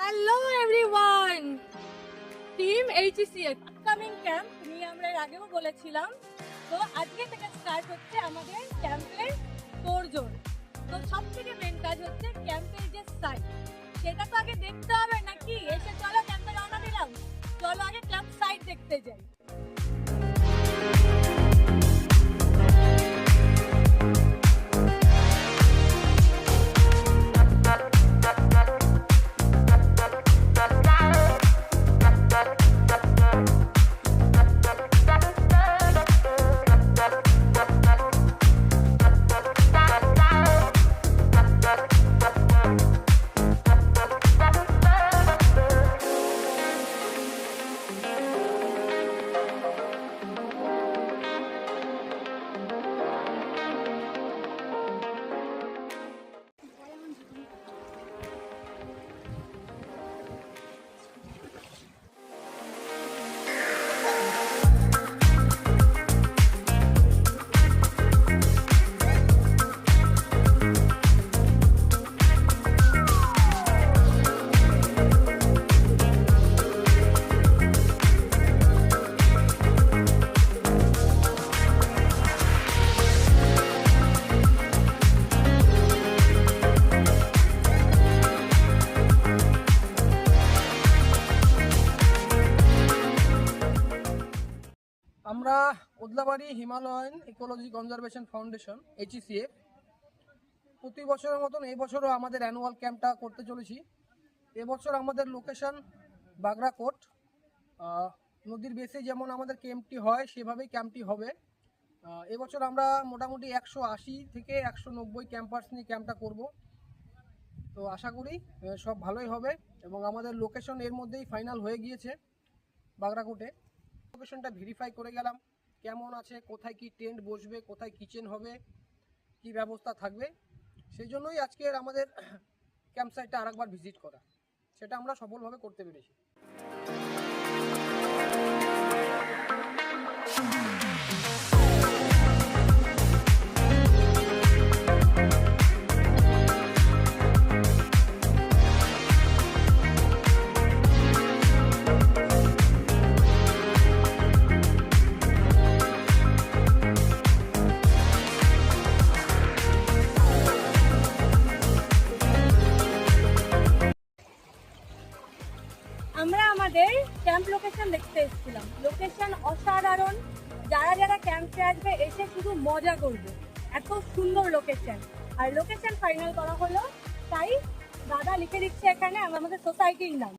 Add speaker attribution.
Speaker 1: Hello everyone, team HCF upcoming camp নিয়ে আমরা এর আগেও বলেছিলাম। তো আজকে থেকে স্টার্ট হচ্ছে আমাদের ক্যাম্পের তোড়জোড়। তো সব থেকে মেন কাজ হচ্ছে ক্যাম্পের যে সাইট, সেটা তো আগে দেখতে হবে নাকি। এসে চলো ক্যাম্পে রওনা দিলাম, চলো আগে ক্যাম্প সাইট দেখতে যাই।
Speaker 2: আমরা Odlabari Himalayan ecology conservation foundation HCF প্রতি বছরের মতন এই বছরও আমাদের অ্যানুয়াল ক্যাম্পটা করতে চলেছি। এবছর আমাদের লোকেশন বাগরাকোট। নদীর বেসে যেমন আমাদের ক্যাম্পটি হয় সেভাবেই ক্যাম্পটি হবে। এবছর আমরা মোটামুটি 180 থেকে 190 ক্যাম্পার্স নিয়ে ক্যাম্পটা করব। তো আশা করি সব ভালোই হবে এবং আমাদের লোকেশন এর মধ্যেই ফাইনাল হয়ে গিয়েছে বাগরাকোটে। লোকেশনটা ভেরিফাই করে গেলাম কেমন আছে, কোথায় কি টেন্ট বসবে, কোথায় কিচেন হবে, কি ব্যবস্থা থাকবে। সেই জন্যই আজকের আমাদের ক্যাম্প সাইটটা আরেকবার ভিজিট করা, সেটা আমরা সফলভাবে করতে পেরেছি।
Speaker 1: আমরা আমাদের ক্যাম্প লোকেশন দেখতে এসেছিলাম। লোকেশন অসাধারণ, যারা যারা ক্যাম্পে আসবে এসে শুধু মজা করবে, এত সুন্দর লোকেশন। আর লোকেশন ফাইনাল করা হলো, তাই দাদা লিখে দিচ্ছে এখানে আমাদের সোসাইটির নাম।